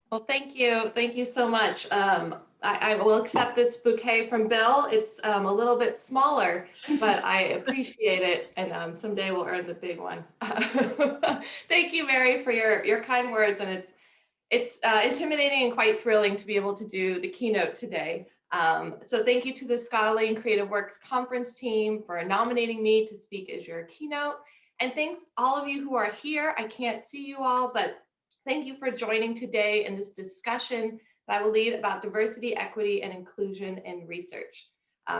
Well, thank you. Thank you so much. I will accept this bouquet from Bill. It's a little bit smaller, but I appreciate it. And someday we'll earn the big one. Thank you, Mary, for your kind words. And it's intimidating and quite thrilling to be able to do the keynote today. So thank you to the Scholarly and Creative Works conference team for nominating me to speak as your keynote. And thanks all of you who are here. I can't see you all, but thank you for joining today in this discussion that I will lead about diversity, equity, and inclusion in research.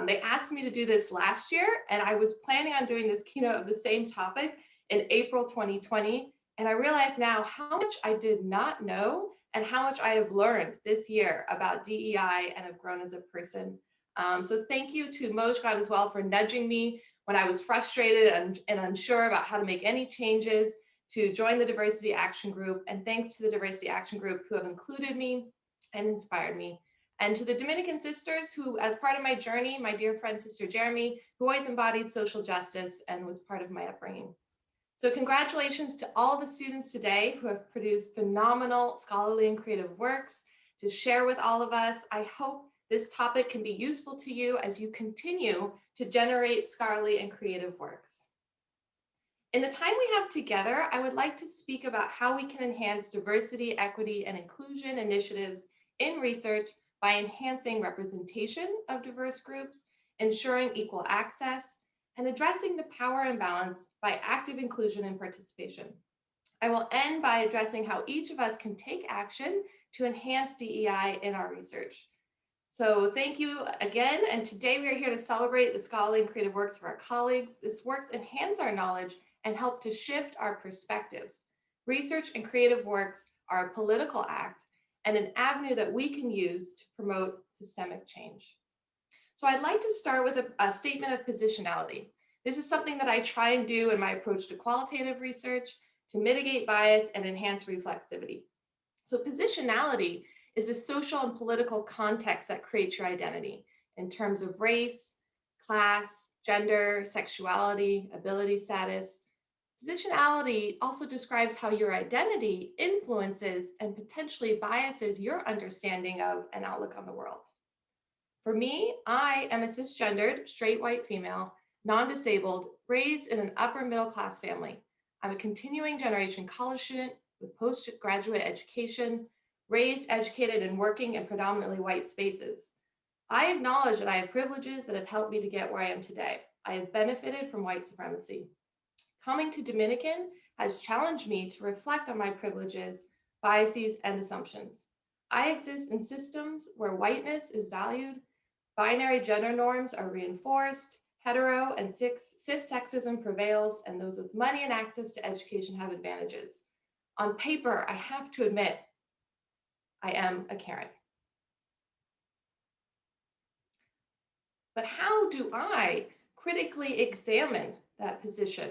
They asked me to do this last year, and I was planning on doing this keynote of the same topic in April 2020. And I realize now how much I did not know and how much I have learned this year about DEI and have grown as a person. So thank you to Mojgad as well for nudging me when I was frustrated and unsure about how to make any changes to join the Diversity Action Group. And thanks to the Diversity Action Group who have included me and inspired me. And to the Dominican sisters who, as part of my journey, my dear friend, Sister Jeremy, who always embodied social justice and was part of my upbringing. So congratulations to all the students today who have produced phenomenal scholarly and creative works to share with all of us. I hope this topic can be useful to you as you continue to generate scholarly and creative works. In the time we have together, I would like to speak about how we can enhance diversity, equity, and inclusion initiatives in research by enhancing representation of diverse groups, ensuring equal access, and addressing the power imbalance by active inclusion and participation. I will end by addressing how each of us can take action to enhance DEI in our research. So thank you again, and today we are here to celebrate the scholarly and creative works of our colleagues. This works enhance our knowledge and help to shift our perspectives. Research and creative works are a political act and an avenue that we can use to promote systemic change. So I'd like to start with a statement of positionality. This is something that I try and do in my approach to qualitative research to mitigate bias and enhance reflexivity. So positionality is a social and political context that creates your identity in terms of race, class, gender, sexuality, ability status. Positionality also describes how your identity influences and potentially biases your understanding of and outlook on the world. For me, I am a cisgendered, straight white female, non-disabled, raised in an upper middle class family. I'm a continuing generation college student with postgraduate education, raised, educated, and working in predominantly white spaces. I acknowledge that I have privileges that have helped me to get where I am today. I have benefited from white supremacy. Coming to Dominican has challenged me to reflect on my privileges, biases, and assumptions. I exist in systems where whiteness is valued, binary gender norms are reinforced, hetero and cis sexism prevails, and those with money and access to education have advantages. On paper, I have to admit, I am a Karen. But how do I critically examine that position?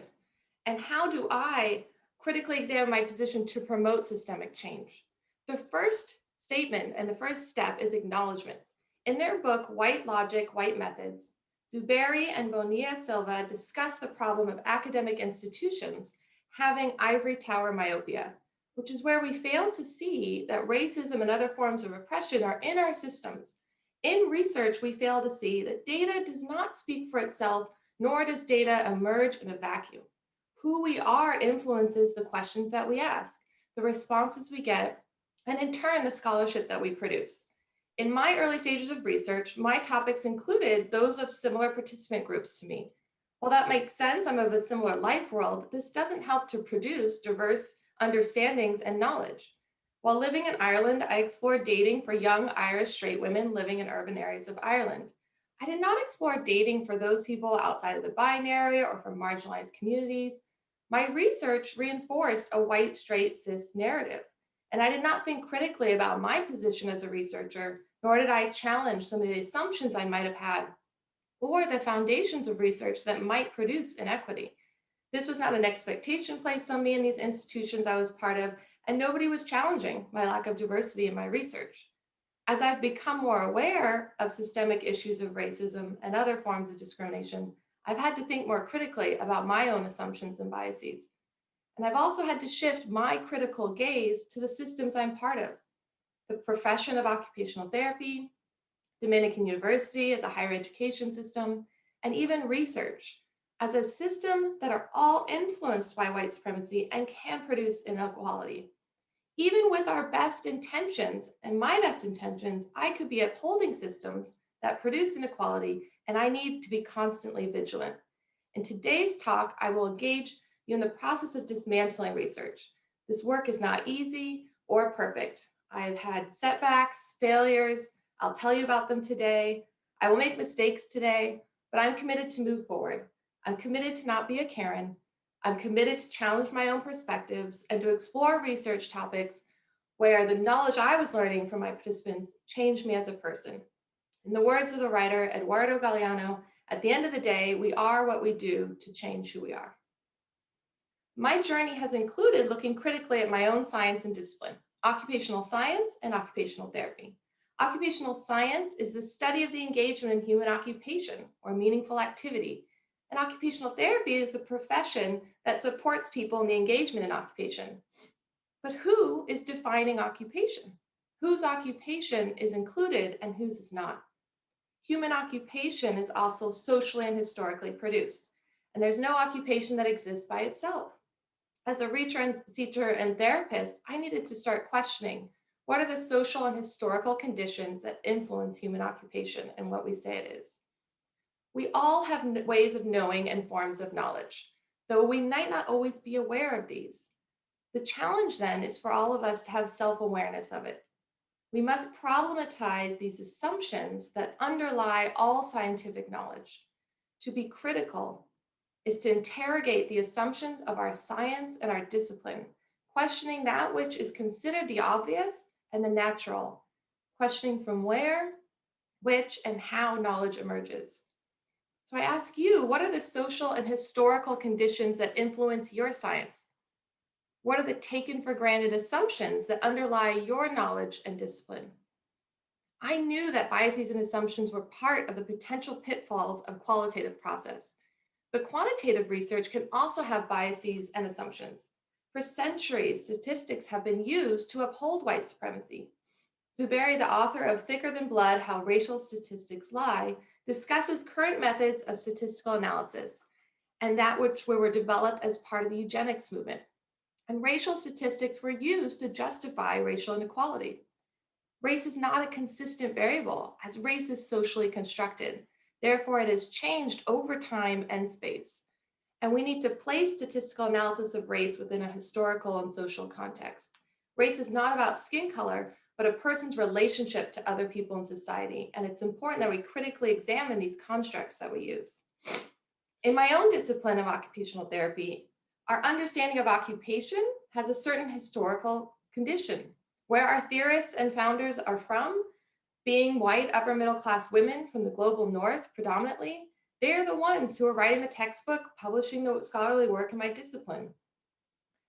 And how do I critically examine my position to promote systemic change? The first statement and the first step is acknowledgement. In their book, White Logic, White Methods, Zuberi and Bonilla Silva discuss the problem of academic institutions having ivory tower myopia, which is where we fail to see that racism and other forms of oppression are in our systems. In research, we fail to see that data does not speak for itself, nor does data emerge in a vacuum. Who we are influences the questions that we ask, the responses we get, and in turn, the scholarship that we produce. In my early stages of research, my topics included those of similar participant groups to me. While that makes sense, I'm of a similar life world, this doesn't help to produce diverse understandings and knowledge. While living in Ireland, I explored dating for young Irish straight women living in urban areas of Ireland. I did not explore dating for those people outside of the binary or from marginalized communities. My research reinforced a white, straight, cis narrative, and I did not think critically about my position as a researcher, nor did I challenge some of the assumptions I might have had or the foundations of research that might produce inequity. This was not an expectation placed on me in these institutions I was part of, and nobody was challenging my lack of diversity in my research. As I've become more aware of systemic issues of racism and other forms of discrimination, I've had to think more critically about my own assumptions and biases. And I've also had to shift my critical gaze to the systems I'm part of. the profession of occupational therapy, Dominican University as a higher education system, and even research as a system that are all influenced by white supremacy and can produce inequality. Even with our best intentions and my best intentions, I could be upholding systems that produce inequality, and I need to be constantly vigilant. In today's talk, I will engage you in the process of dismantling research. This work is not easy or perfect. I've had setbacks, failures. I'll tell you about them today. I will make mistakes today, but I'm committed to move forward. I'm committed to not be a Karen. I'm committed to challenge my own perspectives and to explore research topics where the knowledge I was learning from my participants changed me as a person. In the words of the writer Eduardo Galeano, at the end of the day, we are what we do to change who we are. My journey has included looking critically at my own science and discipline, occupational science and occupational therapy. Occupational science is the study of the engagement in human occupation or meaningful activity. And occupational therapy is the profession that supports people in the engagement in occupation. But who is defining occupation? Whose occupation is included and whose is not? Human occupation is also socially and historically produced, and there's no occupation that exists by itself. As a teacher and therapist, I needed to start questioning what are the social and historical conditions that influence human occupation and what we say it is. We all have ways of knowing and forms of knowledge, though we might not always be aware of these. The challenge then is for all of us to have self-awareness of it. We must problematize these assumptions that underlie all scientific knowledge. To be critical is to interrogate the assumptions of our science and our discipline, questioning that which is considered the obvious and the natural, questioning from where, which, and how knowledge emerges. So I ask you, what are the social and historical conditions that influence your science? What are the taken for granted assumptions that underlie your knowledge and discipline? I knew that biases and assumptions were part of the potential pitfalls of qualitative process, but quantitative research can also have biases and assumptions. For centuries, statistics have been used to uphold white supremacy. Zuberi, the author of Thicker Than Blood, How Racial Statistics Lie, discusses current methods of statistical analysis and that which were developed as part of the eugenics movement. And racial statistics were used to justify racial inequality. Race is not a consistent variable, as race is socially constructed. Therefore, it has changed over time and space. And we need to place statistical analysis of race within a historical and social context. Race is not about skin color, but a person's relationship to other people in society. And it's important that we critically examine these constructs that we use. In my own discipline of occupational therapy, our understanding of occupation has a certain historical condition. Where our theorists and founders are from, being white upper middle class women from the global north predominantly, they're the ones who are writing the textbook, publishing the scholarly work in my discipline.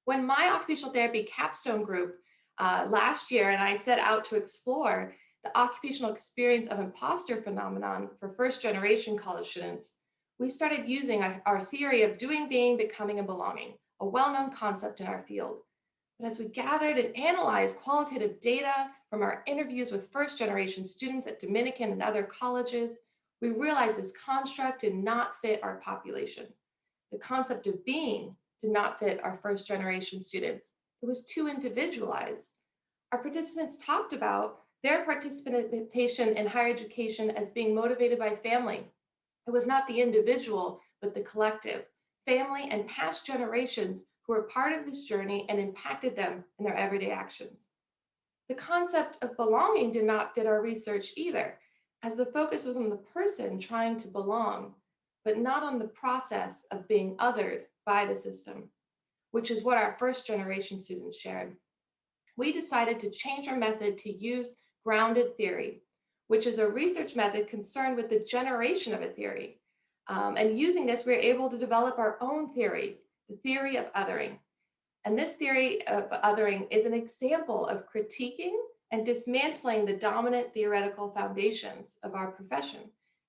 When my occupational therapy capstone group last year and I set out to explore the occupational experience of imposter phenomenon for first generation college students, we started using our theory of doing, being, becoming, and belonging, a well-known concept in our field. But as we gathered and analyzed qualitative data from our interviews with first-generation students at Dominican and other colleges, we realized this construct did not fit our population. The concept of being did not fit our first-generation students. It was too individualized. Our participants talked about their participation in higher education as being motivated by family. It was not the individual, but the collective, family and past generations who were part of this journey and impacted them in their everyday actions. The concept of belonging did not fit our research either, as the focus was on the person trying to belong, but not on the process of being othered by the system, which is what our first generation students shared. We decided to change our method to use grounded theory, which is a research method concerned with the generation of a theory. And using this, we were able to develop our own theory, the theory of othering. And this theory of othering is an example of critiquing and dismantling the dominant theoretical foundations of our profession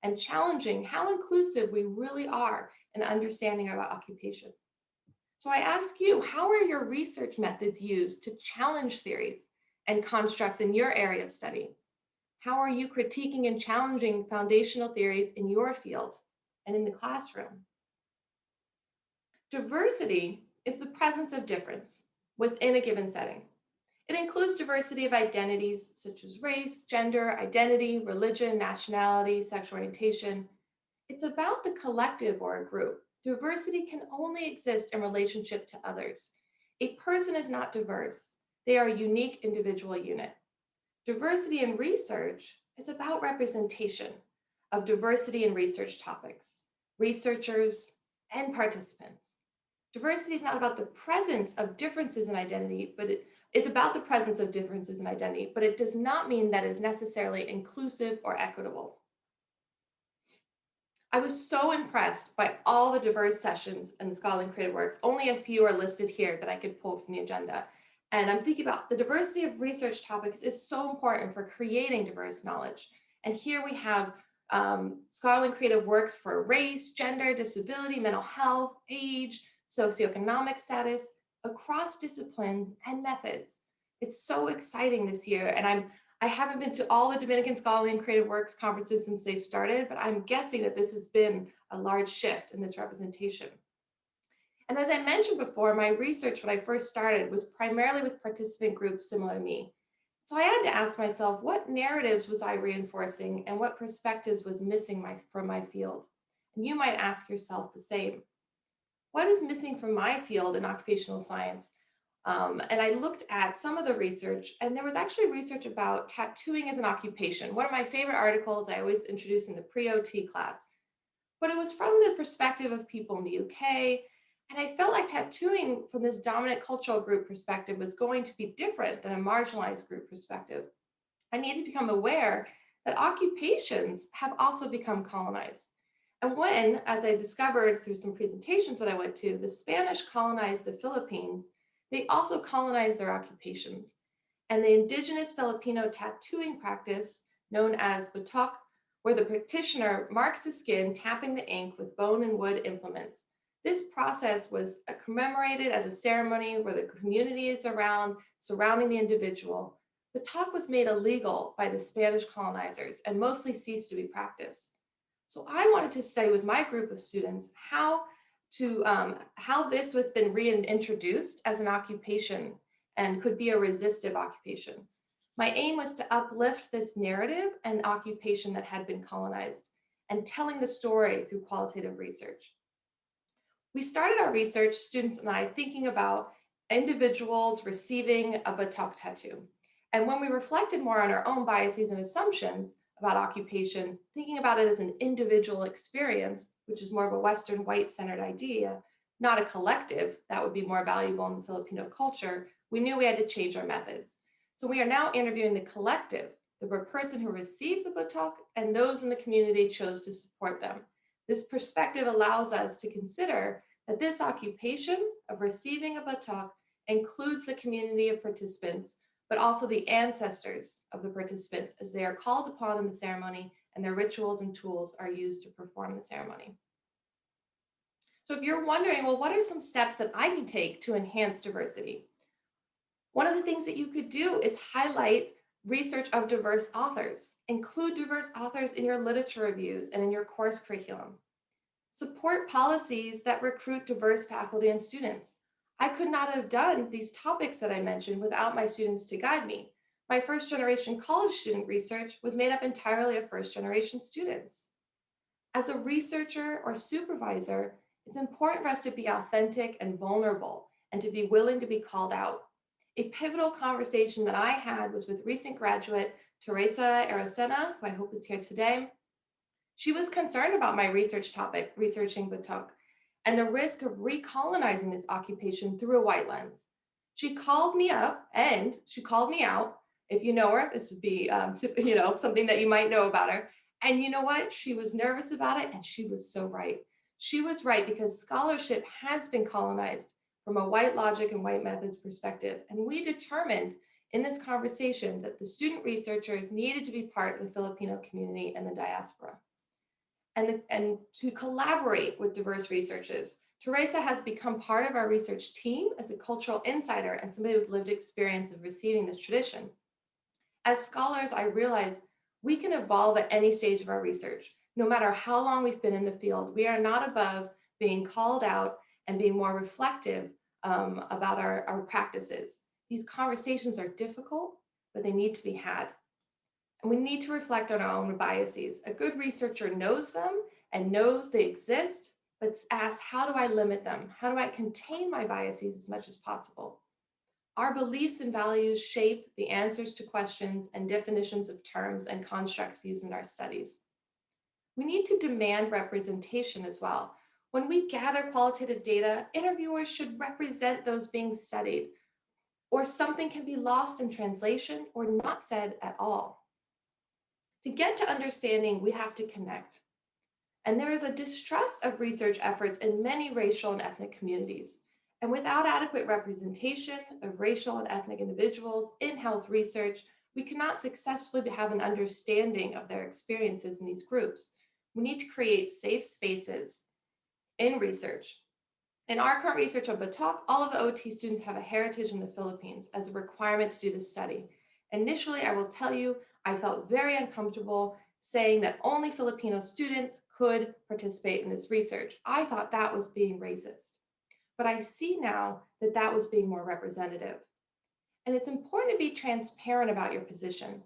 and challenging how inclusive we really are in understanding our occupation. So I ask you, how are your research methods used to challenge theories and constructs in your area of study? How are you critiquing and challenging foundational theories in your field and in the classroom? Diversity is the presence of difference within a given setting. It includes diversity of identities such as race, gender, identity, religion, nationality, sexual orientation. It's about the collective or a group. Diversity can only exist in relationship to others. A person is not diverse. They are a unique individual unit. Diversity in research is about representation of diversity in research topics, researchers, and participants. Diversity is not about the presence of differences in identity, but it is about the presence of differences in identity, but it does not mean that it is necessarily inclusive or equitable. I was so impressed by all the diverse sessions in the Scholarly and Creative Works. Only a few are listed here that I could pull from the agenda. And I'm thinking about the diversity of research topics is so important for creating diverse knowledge. And here we have Scholarly and Creative Works for race, gender, disability, mental health, age, socioeconomic status, across disciplines and methods. It's so exciting this year. And I haven't been to all the Dominican Scholarly and Creative Works conferences since they started, but I'm guessing that this has been a large shift in this representation. And as I mentioned before, my research when I first started was primarily with participant groups similar to me. So I had to ask myself, what narratives was I reinforcing and what perspectives was missing from my field? And you might ask yourself the same. What is missing from my field in occupational science? And I looked at some of the research, and there was actually research about tattooing as an occupation. One of my favorite articles I always introduce in the pre-OT class. But it was from the perspective of people in the UK, and I felt like tattooing from this dominant cultural group perspective was going to be different than a marginalized group perspective. I needed to become aware that occupations have also become colonized. And when, as I discovered through some presentations that I went to, the Spanish colonized the Philippines, they also colonized their occupations. And the indigenous Filipino tattooing practice, known as batok, where the practitioner marks the skin, tapping the ink with bone and wood implements. This process was commemorated as a ceremony where the community is around, surrounding the individual. Batok was made illegal by the Spanish colonizers and mostly ceased to be practiced. So I wanted to study with my group of students how this was been reintroduced as an occupation and could be a resistive occupation. My aim was to uplift this narrative and occupation that had been colonized and telling the story through qualitative research. We started our research, students and I, thinking about individuals receiving a batok tattoo. And when we reflected more on our own biases and assumptions about occupation, thinking about it as an individual experience, which is more of a Western white-centered idea, not a collective that would be more valuable in the Filipino culture, we knew we had to change our methods. So we are now interviewing the collective, the person who received the batok and those in the community chose to support them. This perspective allows us to consider that this occupation of receiving a batok includes the community of participants, but also the ancestors of the participants as they are called upon in the ceremony and their rituals and tools are used to perform the ceremony. So if you're wondering, well, what are some steps that I can take to enhance diversity? One of the things that you could do is highlight research of diverse authors. Include diverse authors in your literature reviews and in your course curriculum. Support policies that recruit diverse faculty and students. I could not have done these topics that I mentioned without my students to guide me. My first generation college student research was made up entirely of first generation students. As a researcher or supervisor, it's important for us to be authentic and vulnerable and to be willing to be called out. A pivotal conversation that I had was with recent graduate Teresa Aracena, who I hope is here today. She was concerned about my research topic, researching batok, and the risk of recolonizing this occupation through a white lens. She called me up and she called me out. If you know her, this would be something that you might know about her. And you know what? She was nervous about it and she was so right. She was right because scholarship has been colonized from a white logic and white methods perspective. And we determined in this conversation that the student researchers needed to be part of the Filipino community and the diaspora. And to collaborate with diverse researchers. Teresa has become part of our research team as a cultural insider and somebody with lived experience of receiving this tradition. As scholars, I realize we can evolve at any stage of our research. No matter how long we've been in the field, we are not above being called out and being more reflective about our practices. These conversations are difficult, but they need to be had. And we need to reflect on our own biases. A good researcher knows them and knows they exist, but asks, how do I limit them? How do I contain my biases as much as possible? Our beliefs and values shape the answers to questions and definitions of terms and constructs used in our studies. We need to demand representation as well. When we gather qualitative data, interviewers should represent those being studied, or something can be lost in translation or not said at all. To get to understanding, we have to connect. And there is a distrust of research efforts in many racial and ethnic communities. And without adequate representation of racial and ethnic individuals in health research, we cannot successfully have an understanding of their experiences in these groups. We need to create safe spaces in research. In our current research on Batok, all of the OT students have a heritage in the Philippines as a requirement to do this study. Initially, I will tell you, I felt very uncomfortable saying that only Filipino students could participate in this research. I thought that was being racist. But I see now that that was being more representative. And it's important to be transparent about your position.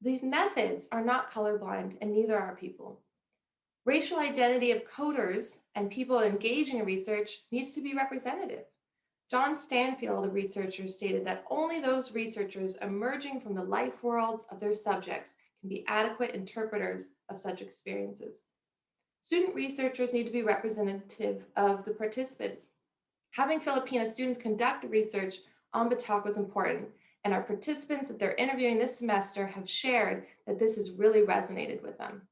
These methods are not colorblind, and neither are people. Racial identity of coders and people engaging in research needs to be representative. John Stanfield, a researcher, stated that only those researchers emerging from the life worlds of their subjects can be adequate interpreters of such experiences. Student researchers need to be representative of the participants. Having Filipino students conduct the research on Batok was important, and our participants that they're interviewing this semester have shared that this has really resonated with them.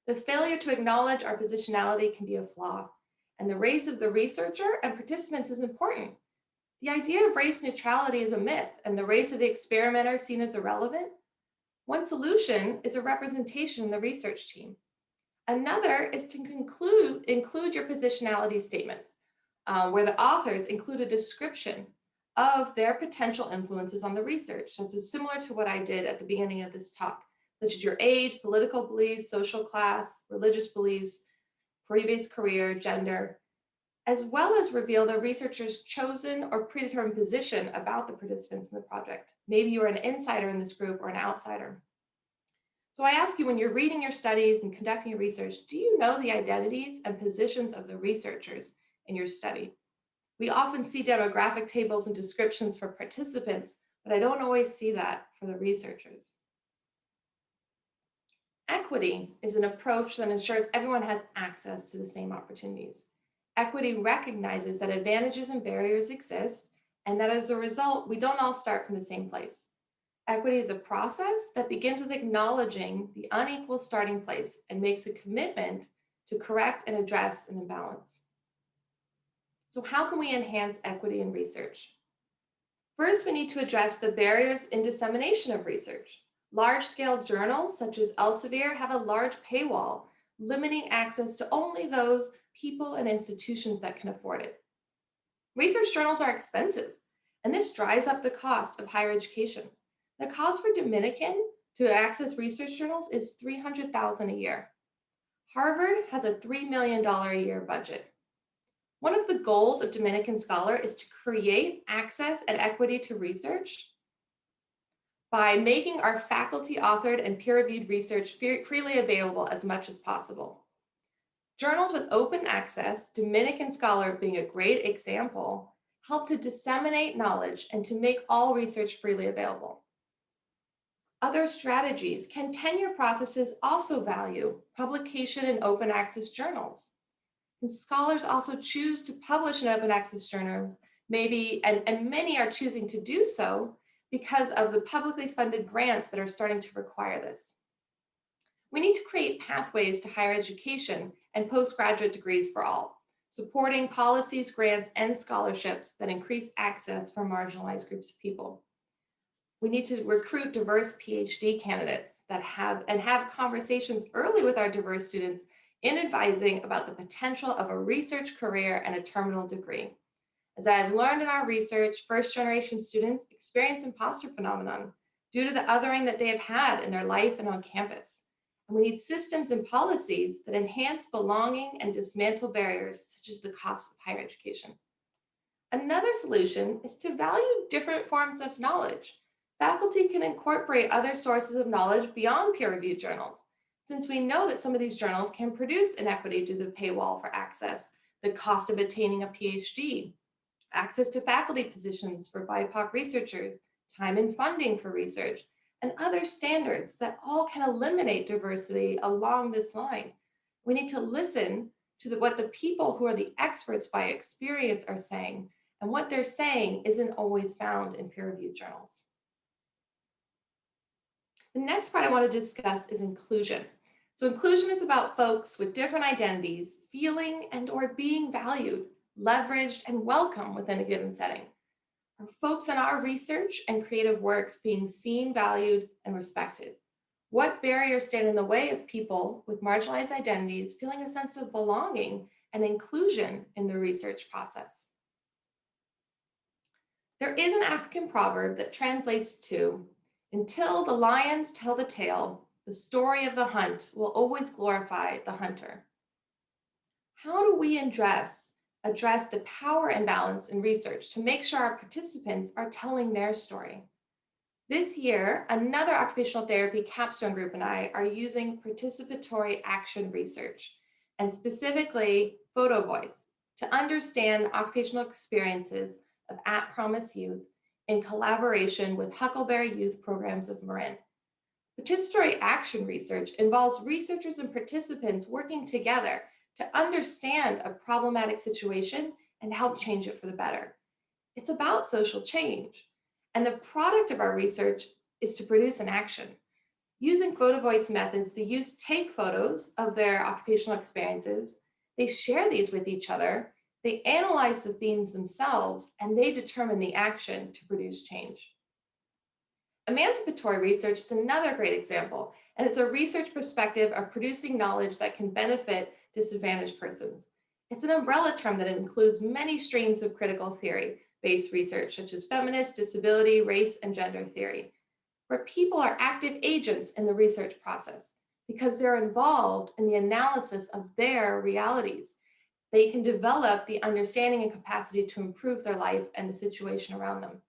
The failure to acknowledge our positionality can be a flaw, and the race of the researcher and participants is important. The idea of race neutrality is a myth, and the race of the experimenter seen as irrelevant. One solution is a representation in the research team. Another is to include your positionality statements, where the authors include a description of their potential influences on the research. So it's similar to what I did at the beginning of this talk, such as your age, political beliefs, social class, religious beliefs, previous career, gender, as well as reveal the researcher's chosen or predetermined position about the participants in the project. Maybe you're an insider in this group or an outsider. So I ask you, when you're reading your studies and conducting your research, do you know the identities and positions of the researchers in your study? We often see demographic tables and descriptions for participants, but I don't always see that for the researchers. Equity is an approach that ensures everyone has access to the same opportunities. Equity recognizes that advantages and barriers exist, and that as a result, we don't all start from the same place. Equity is a process that begins with acknowledging the unequal starting place and makes a commitment to correct and address an imbalance. So how can we enhance equity in research? First, we need to address the barriers in dissemination of research. Large-scale journals such as Elsevier have a large paywall, limiting access to only those people and institutions that can afford it. Research journals are expensive, and this drives up the cost of higher education. The cost for Dominican to access research journals is $300,000 a year. Harvard has a $3 million a year budget. One of the goals of Dominican Scholar is to create access and equity to research by making our faculty-authored and peer-reviewed research freely available as much as possible. Journals with open access, Dominican Scholar being a great example, help to disseminate knowledge and to make all research freely available. Other strategies: can tenure processes also value publication in open access journals? And scholars also choose to publish in open access journals, maybe, and many are choosing to do so because of the publicly funded grants that are starting to require this. We need to create pathways to higher education and postgraduate degrees for all, supporting policies, grants, and scholarships that increase access for marginalized groups of people. We need to recruit diverse PhD candidates that have conversations early with our diverse students in advising about the potential of a research career and a terminal degree. As I have learned in our research, first-generation students experience imposter phenomenon due to the othering that they have had in their life and on campus. And we need systems and policies that enhance belonging and dismantle barriers such as the cost of higher education. Another solution is to value different forms of knowledge. Faculty can incorporate other sources of knowledge beyond peer-reviewed journals, since we know that some of these journals can produce inequity due to the paywall for access, the cost of attaining a PhD, access to faculty positions for BIPOC researchers, time and funding for research, and other standards that all can eliminate diversity along this line. We need to listen to what the people who are the experts by experience are saying, and what they're saying isn't always found in peer-reviewed journals. The next part I want to discuss is inclusion. So inclusion is about folks with different identities feeling and or being valued, leveraged, and welcome within a given setting. Are folks in our research and creative works being seen, valued, and respected? What barriers stand in the way of people with marginalized identities feeling a sense of belonging and inclusion in the research process? There is an African proverb that translates to, "Until the lions tell the tale, the story of the hunt will always glorify the hunter." How do we address the power imbalance in research to make sure our participants are telling their story? This year, another occupational therapy capstone group and I are using participatory action research, and specifically photo voice, to understand occupational experiences of at-promise youth in collaboration with Huckleberry Youth Programs of Marin. Participatory action research involves researchers and participants working together to understand a problematic situation and help change it for the better. It's about social change. And the product of our research is to produce an action. Using photo voice methods, the youth take photos of their occupational experiences, they share these with each other, they analyze the themes themselves, and they determine the action to produce change. Emancipatory research is another great example, and it's a research perspective of producing knowledge that can benefit disadvantaged persons. It's an umbrella term that includes many streams of critical theory-based research, such as feminist, disability, race, and gender theory, where people are active agents in the research process because they're involved in the analysis of their realities. They can develop the understanding and capacity to improve their life and the situation around them.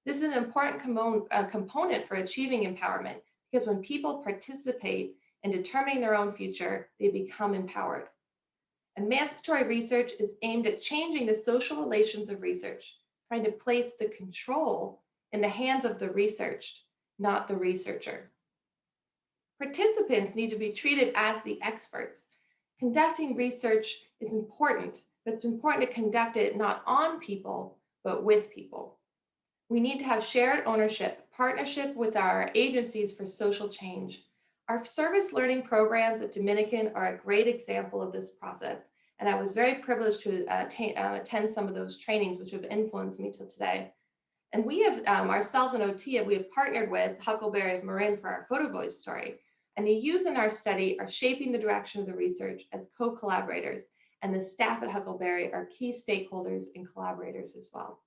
This is an important component for achieving empowerment, because when people participate in determining their own future, they become empowered. Emancipatory research is aimed at changing the social relations of research, trying to place the control in the hands of the researched, not the researcher. Participants need to be treated as the experts. Conducting research is important, but it's important to conduct it not on people, but with people. We need to have shared ownership, partnership with our agencies for social change. Our service learning programs at Dominican are a great example of this process, and I was very privileged to attend some of those trainings, which have influenced me till today. And we have ourselves in OT, we have partnered with Huckleberry of Marin for our photo voice story. And the youth in our study are shaping the direction of the research as co-collaborators, and the staff at Huckleberry are key stakeholders and collaborators as well.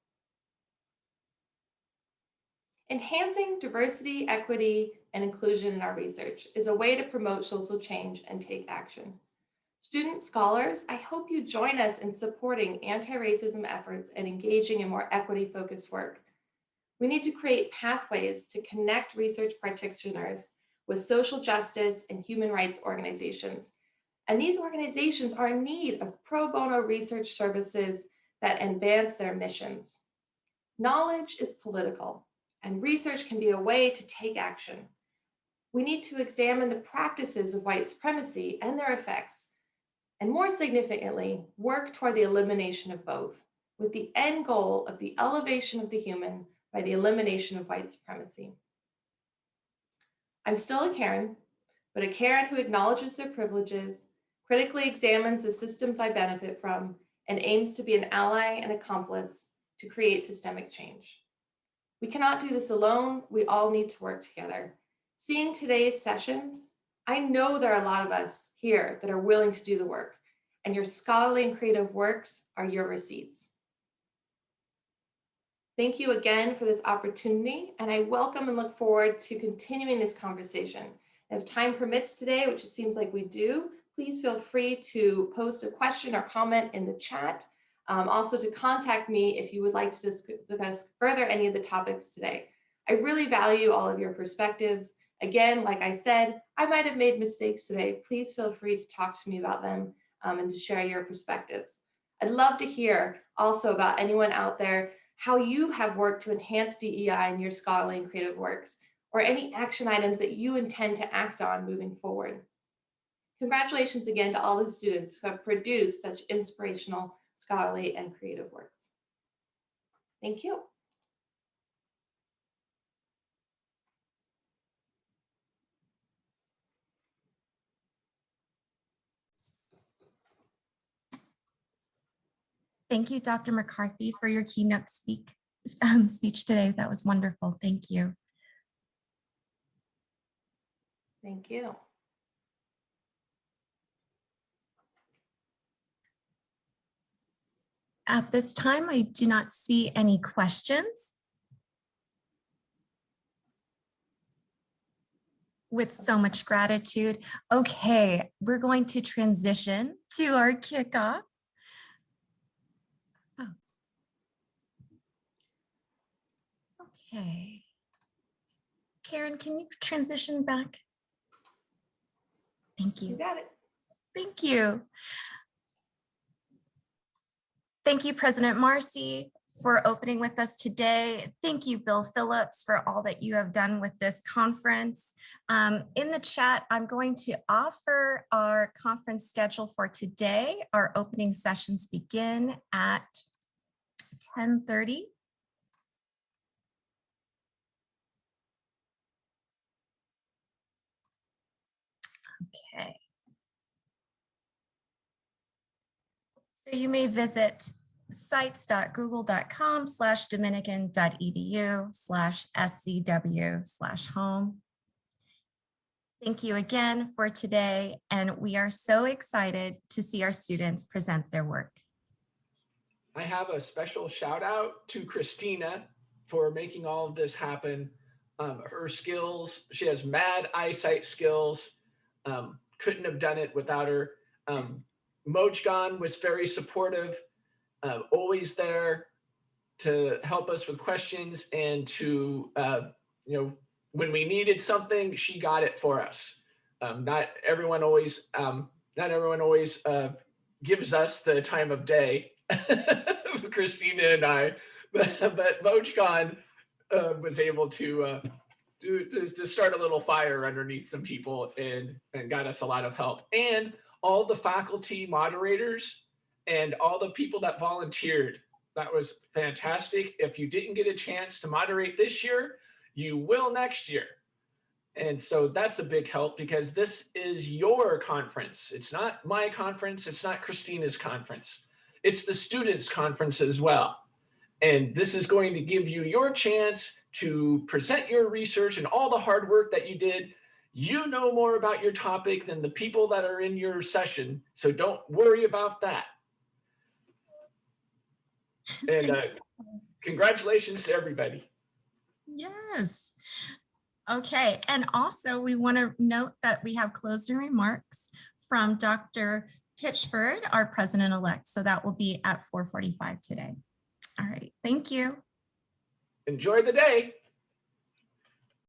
Enhancing diversity, equity, and inclusion in our research is a way to promote social change and take action. Student scholars, I hope you join us in supporting anti-racism efforts and engaging in more equity-focused work. We need to create pathways to connect research practitioners with social justice and human rights organizations. And these organizations are in need of pro bono research services that advance their missions. Knowledge is political, and research can be a way to take action. We need to examine the practices of white supremacy and their effects, and more significantly, work toward the elimination of both, with the end goal of the elevation of the human by the elimination of white supremacy. I'm still a Karen, but a Karen who acknowledges their privileges, critically examines the systems I benefit from, and aims to be an ally and accomplice to create systemic change. We cannot do this alone. We all need to work together. Seeing today's sessions, I know there are a lot of us here that are willing to do the work, and your scholarly and creative works are your receipts. Thank you again for this opportunity, and I welcome and look forward to continuing this conversation. If time permits today, which it seems like we do, please feel free to post a question or comment in the chat. Also to contact me if you would like to discuss further any of the topics today. I really value all of your perspectives. Again, like I said, I might have made mistakes today. Please feel free to talk to me about them and to share your perspectives. I'd love to hear also about anyone out there how you have worked to enhance DEI in your scholarly and creative works, or any action items that you intend to act on moving forward. Congratulations again to all the students who have produced such inspirational scholarly and creative works. Thank you. Thank you, Dr. McCarthy, for your keynote speech today. That was wonderful. Thank you. Thank you. At this time, I do not see any questions. With so much gratitude. Okay, we're going to transition to our kickoff. Oh. Okay. Karen, can you transition back? Thank you. You got it. Thank you. Thank you, President Marcy, for opening with us today. Thank you, Bill Phillips, for all that you have done with this conference. In the chat, I'm going to offer our conference schedule for today. Our opening sessions begin at 10:30. Okay. So you may visit sites.google.com/dominican.edu/scw/home. Thank you again for today, and we are so excited to see our students present their work. I have a special shout out to Christina for making all of this happen. Her skills, she has mad eyesight skills. Couldn't have done it without her. Mojgan was very supportive, always there to help us with questions and to, when we needed something, she got it for us. Not everyone always gives us the time of day, Christina and I, but Mojgan was able to start a little fire underneath some people and got us a lot of help. And all the faculty moderators and all the people that volunteered, that was fantastic. If you didn't get a chance to moderate this year, you will next year. And so that's a big help because this is your conference. It's not my conference. It's not Christina's conference. It's the students' conference as well. And this is going to give you your chance to present your research and all the hard work that you did. You know more about your topic than the people that are in your session. So don't worry about that. And congratulations to everybody. Yes. Okay, and also we want to note that we have closing remarks from Dr. Pitchford, our president-elect. So that will be at 4:45 today. All right, thank you. Enjoy the day.